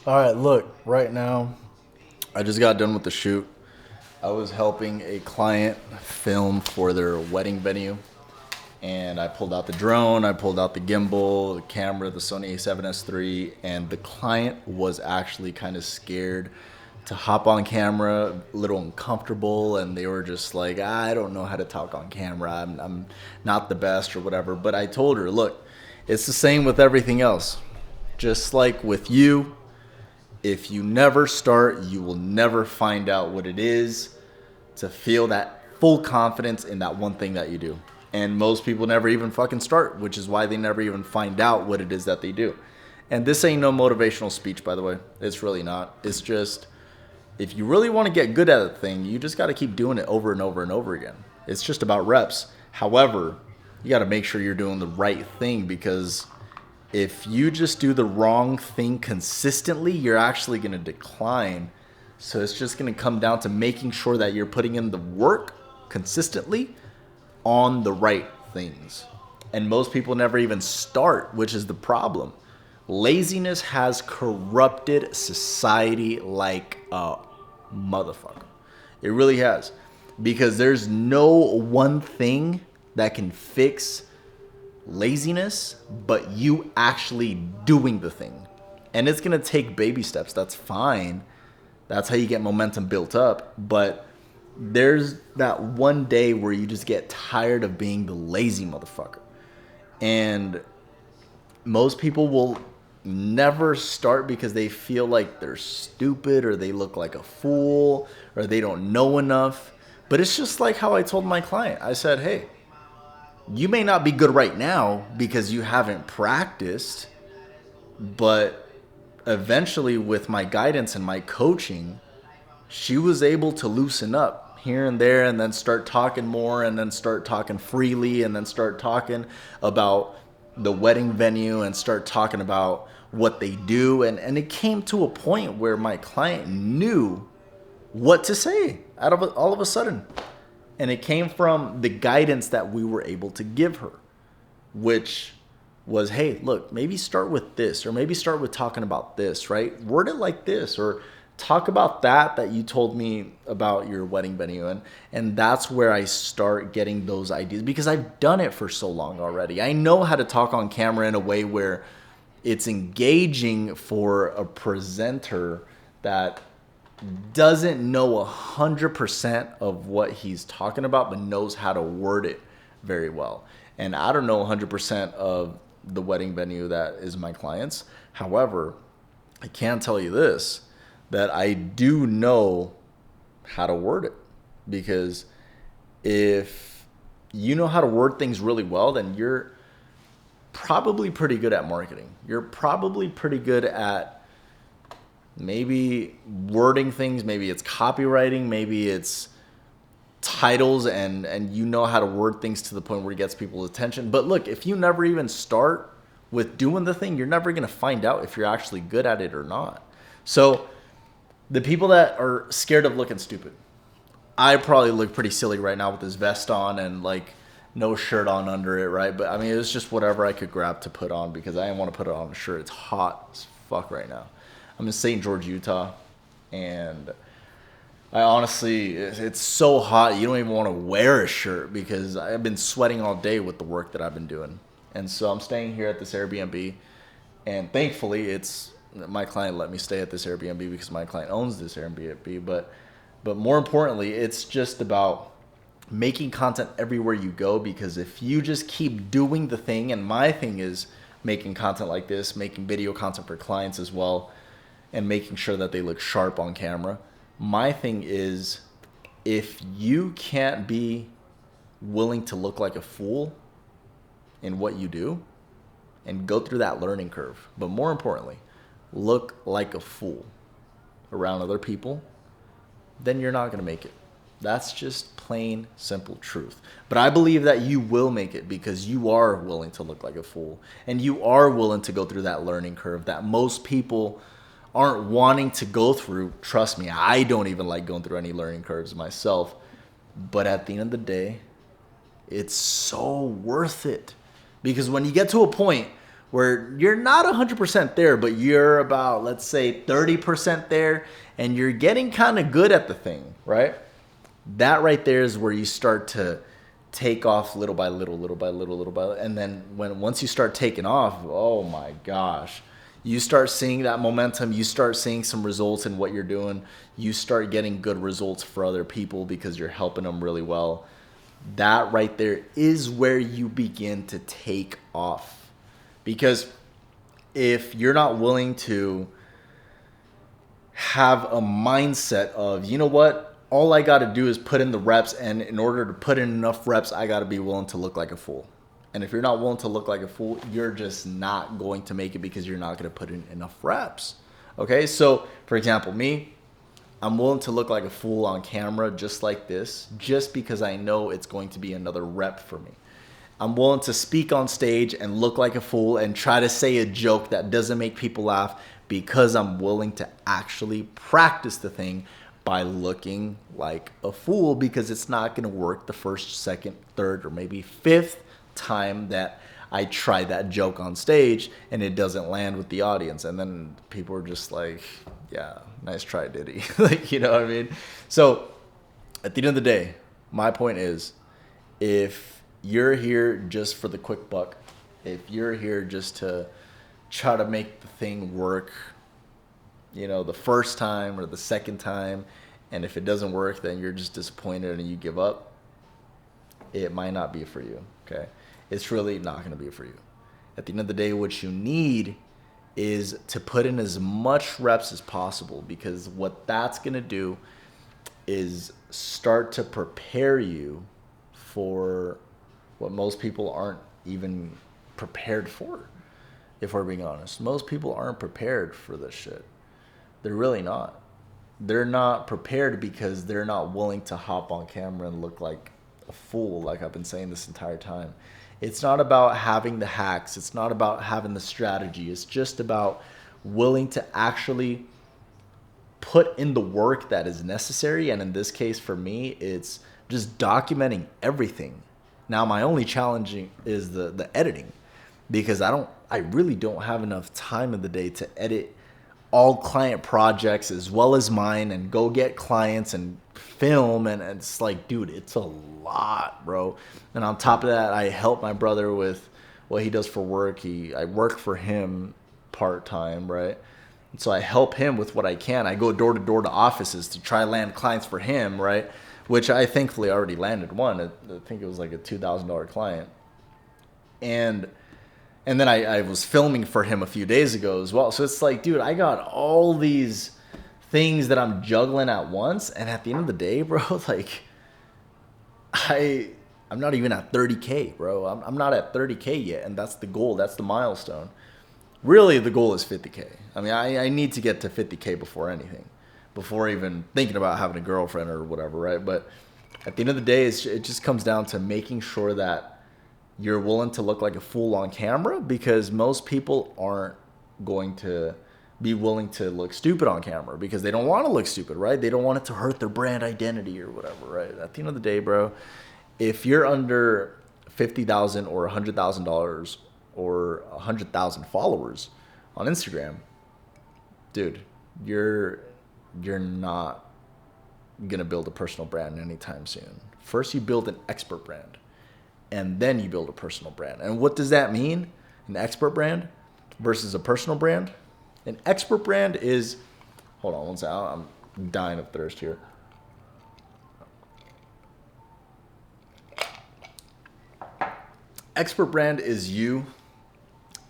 All right, look, right now, I just got done with the shoot. I was helping a client film for their wedding venue, and I pulled out the drone, I pulled out the gimbal, the camera, the Sony A7S III, and the client was actually kind of scared to hop on camera, a little uncomfortable, and they were just like, I don't know how to talk on camera, I'm not the best or whatever. But I told her, look, it's the same with everything else. Just like with you, if you never start, you will never find out what it is to feel that full confidence in that one thing that you do. And most people never even fucking start, which is why they never even find out what it is that they do. And this ain't no motivational speech, by the way. It's really not. It's just, if you really want to get good at a thing, you just got to keep doing it over and over and over again. It's just about reps. However, you got to make sure you're doing the right thing, because if you just do the wrong thing consistently, you're actually going to decline. So it's just going to come down to making sure that you're putting in the work consistently on the right things. And most people never even start, which is the problem. Laziness has corrupted society like a motherfucker. It really has. Because there's no one thing that can fix laziness, but you actually doing the thing. And it's going to take baby steps. That's fine. That's how you get momentum built up. But there's that one day where you just get tired of being the lazy motherfucker. And most people will never start because they feel like they're stupid, or they look like a fool, or they don't know enough. But it's just like how I told my client. I said, hey, you may not be good right now because you haven't practiced, but eventually with my guidance and my coaching, she was able to loosen up here and there, and then start talking more, and then start talking freely, and then start talking about the wedding venue, and start talking about what they do. And it came to a point where my client knew what to say out of all of a sudden. And it came from the guidance that we were able to give her, which was, hey, look, maybe start with this, or maybe start with talking about this, right? Word it like this, or talk about that you told me about your wedding venue. And that's where I start getting those ideas, because I've done it for so long already. I know how to talk on camera in a way where it's engaging for a presenter that doesn't know 100% of what he's talking about, but knows how to word it very well. And I don't know 100% of the wedding venue that is my client's. However, I can tell you this, that I do know how to word it. Because if you know how to word things really well, then you're probably pretty good at marketing. You're probably pretty good at maybe wording things, maybe it's copywriting, maybe it's titles, and you know how to word things to the point where it gets people's attention. But look, if you never even start with doing the thing, you're never going to find out if you're actually good at it or not. So the people that are scared of looking stupid, I probably look pretty silly right now with this vest on and like no shirt on under it, right? But I mean, it was just whatever I could grab to put on, because I didn't want to put it on a shirt. It's hot as fuck right now. I'm in St. George, Utah, and I honestly, it's so hot, you don't even want to wear a shirt, because I've been sweating all day with the work that I've been doing. And so I'm staying here at this Airbnb, and thankfully my client let me stay at this Airbnb because my client owns this Airbnb. But more importantly, it's just about making content everywhere you go, because if you just keep doing the thing, and my thing is making content like this, making video content for clients as well, and making sure that they look sharp on camera. My thing is, if you can't be willing to look like a fool in what you do and go through that learning curve, but more importantly, look like a fool around other people, then you're not going to make it. That's just plain, simple truth. But I believe that you will make it, because you are willing to look like a fool, and you are willing to go through that learning curve that most people aren't wanting to go through. Trust me, I don't even like going through any learning curves myself. But at the end of the day, it's so worth it. Because when you get to a point where you're not 100% there, but you're about, let's say, 30% there, and you're getting kind of good at the thing, right? That right there is where you start to take off little by little, little by little, little by little. And then once you start taking off, oh my gosh, you start seeing that momentum. You start seeing some results in what you're doing. You start getting good results for other people because you're helping them really well. That right there is where you begin to take off. Because if you're not willing to have a mindset of, you know what, all I got to do is put in the reps, and in order to put in enough reps, I got to be willing to look like a fool. And if you're not willing to look like a fool, you're just not going to make it because you're not going to put in enough reps. Okay, so for example, me, I'm willing to look like a fool on camera just like this, just because I know it's going to be another rep for me. I'm willing to speak on stage and look like a fool and try to say a joke that doesn't make people laugh because I'm willing to actually practice the thing by looking like a fool, because it's not going to work the first, second, third, or maybe fifth time that I try that joke on stage and it doesn't land with the audience. And then people are just like, yeah, nice try, Diddy. Like, you know what I mean? So at the end of the day, my point is, if you're here just for the quick buck, if you're here just to try to make the thing work, you know, the first time or the second time, and if it doesn't work, then you're just disappointed and you give up, it might not be for you, okay? It's really not going to be for you. At the end of the day, what you need is to put in as much reps as possible, because what that's going to do is start to prepare you for what most people aren't even prepared for, if we're being honest. Most people aren't prepared for this shit. They're really not. They're not prepared because they're not willing to hop on camera and look like a fool, like I've been saying this entire time. It's not about having the hacks. It's not about having the strategy. It's just about willing to actually put in the work that is necessary. And in this case, for me, it's just documenting everything. Now, my only challenge is the editing, because I really don't have enough time in the day to edit all client projects as well as mine and go get clients and film. And it's like, dude, it's a lot, bro. And on top of that, I help my brother with what he does for work. I work for him part-time, right? And so I help him with what I can. I go door to door to offices to try land clients for him, right? Which I thankfully already landed one. I think it was like a $2,000 client. And then I was filming for him a few days ago as well. So it's like, dude, I got all these things that I'm juggling at once. And at the end of the day, bro, like, I'm not even at 30K, bro. I'm not at 30K yet. And that's the goal. That's the milestone. Really, the goal is 50K. I mean, I need to get to 50K before anything, before even thinking about having a girlfriend or whatever, right? But at the end of the day, it just comes down to making sure that you're willing to look like a fool on camera, because most people aren't going to be willing to look stupid on camera because they don't want to look stupid, right? They don't want it to hurt their brand identity or whatever, right? At the end of the day, bro, if you're under $50,000 or $100,000 or 100,000 followers on Instagram, dude, you're not gonna build a personal brand anytime soon. First, you build an expert brand, and then you build a personal brand. And what does that mean? An expert brand versus a personal brand? An expert brand is, hold on one second, I'm dying of thirst here. Expert brand is you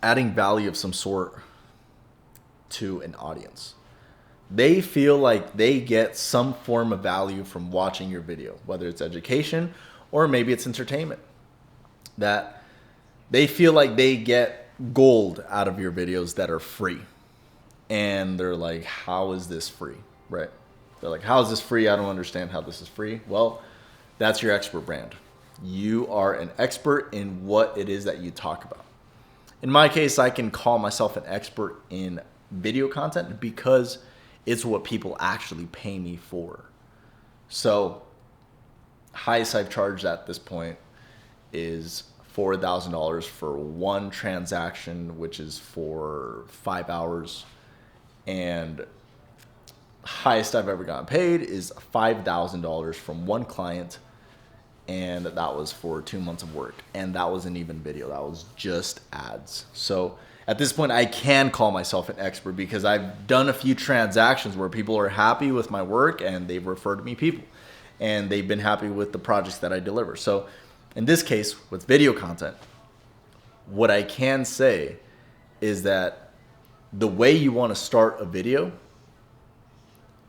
adding value of some sort to an audience. They feel like they get some form of value from watching your video, whether it's education or maybe it's entertainment. That they feel like they get gold out of your videos that are free. And they're like, how is this free? Right? They're like, how is this free? I don't understand how this is free. Well, that's your expert brand. You are an expert in what it is that you talk about. In my case, I can call myself an expert in video content because it's what people actually pay me for. So highest I've charged at this point is $4,000 for one transaction, which is for 5 hours. And highest I've ever gotten paid is $5,000 from one client. And that was for 2 months of work. And that wasn't even video. That was just ads. So at this point, I can call myself an expert because I've done a few transactions where people are happy with my work and they've referred me people. And they've been happy with the projects that I deliver. So in this case, with video content, what I can say is that the way you want to start a video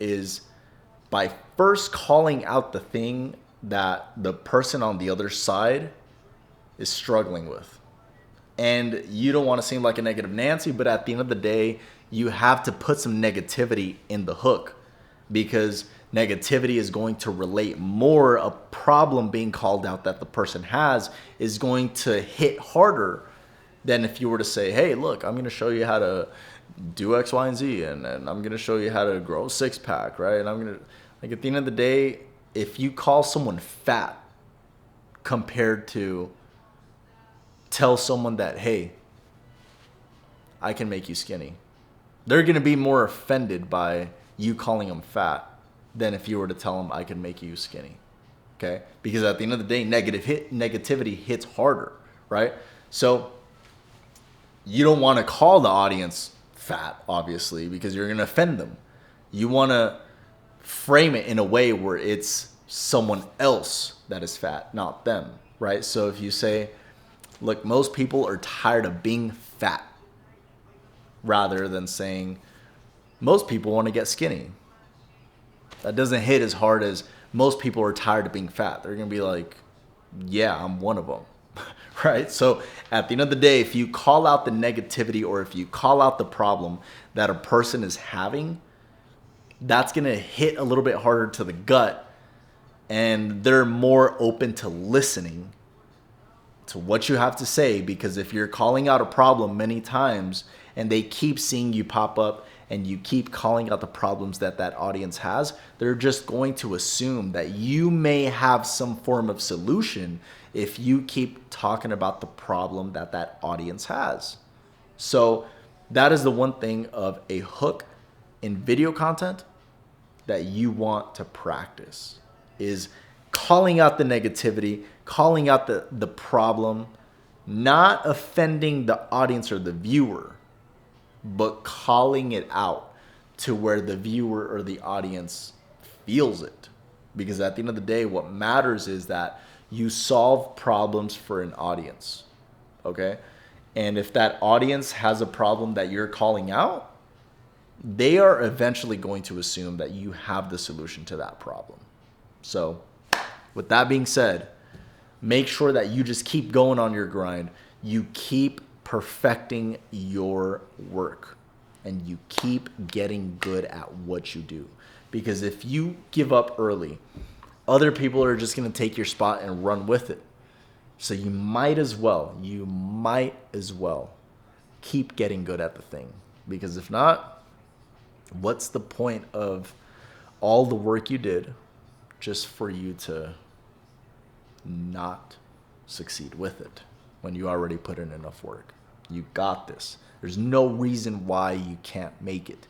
is by first calling out the thing that the person on the other side is struggling with. And you don't want to seem like a negative Nancy, but at the end of the day, you have to put some negativity in the hook, because negativity is going to relate more. A problem being called out that the person has is going to hit harder than if you were to say, hey, look, I'm going to show you how to do X, Y, and Z, and I'm going to show you how to grow a six-pack, right? And I'm going to, like, at the end of the day, if you call someone fat compared to tell someone that, hey, I can make you skinny, they're going to be more offended by you calling them fat than if you were to tell them I can make you skinny, okay? Because at the end of the day, negativity hits harder, right? So you don't want to call the audience fat, obviously, because you're going to offend them. You want to frame it in a way where it's someone else that is fat, not them, right? So if you say, look, most people are tired of being fat, rather than saying most people want to get skinny. That doesn't hit as hard as most people are tired of being fat. They're going to be like, yeah, I'm one of them. Right? So at the end of the day, if you call out the negativity or if you call out the problem that a person is having, that's going to hit a little bit harder to the gut, and they're more open to listening to what you have to say. Because if you're calling out a problem many times and they keep seeing you pop up and you keep calling out the problems that that audience has, they're just going to assume that you may have some form of solution if you keep talking about the problem that that audience has. So that is the one thing of a hook in video content that you want to practice, is calling out the negativity, calling out the problem, not offending the audience or the viewer, but calling it out to where the viewer or the audience feels it. Because at the end of the day, what matters is that you solve problems for an audience, okay? And if that audience has a problem that you're calling out, they are eventually going to assume that you have the solution to that problem. So with that being said, make sure that you just keep going on your grind. You keep perfecting your work and you keep getting good at what you do. Because if you give up early, other people are just going to take your spot and run with it. So you might as well keep getting good at the thing. Because if not, what's the point of all the work you did just for you to not succeed with it when you already put in enough work? You got this. There's no reason why you can't make it.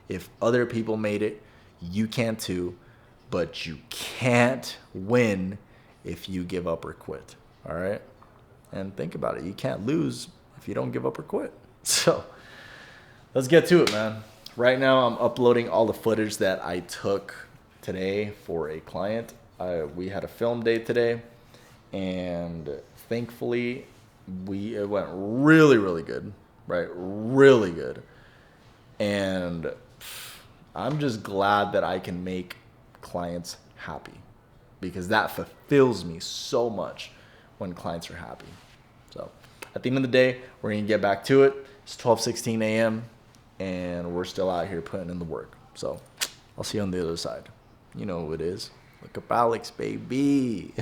If other people made it, you can too, but you can't win if you give up or quit. All right? And think about it. You can't lose if you don't give up or quit. So let's get to it, man. Right now, I'm uploading all the footage that I took today for a client. We had a film day today, and thankfully, it went really, really good, right? Really good. And I'm just glad that I can make clients happy, because that fulfills me so much when clients are happy. So at the end of the day, we're going to get back to it. It's 12:16 a.m. and we're still out here putting in the work. So I'll see you on the other side. You know who it is. Look up Alex, baby.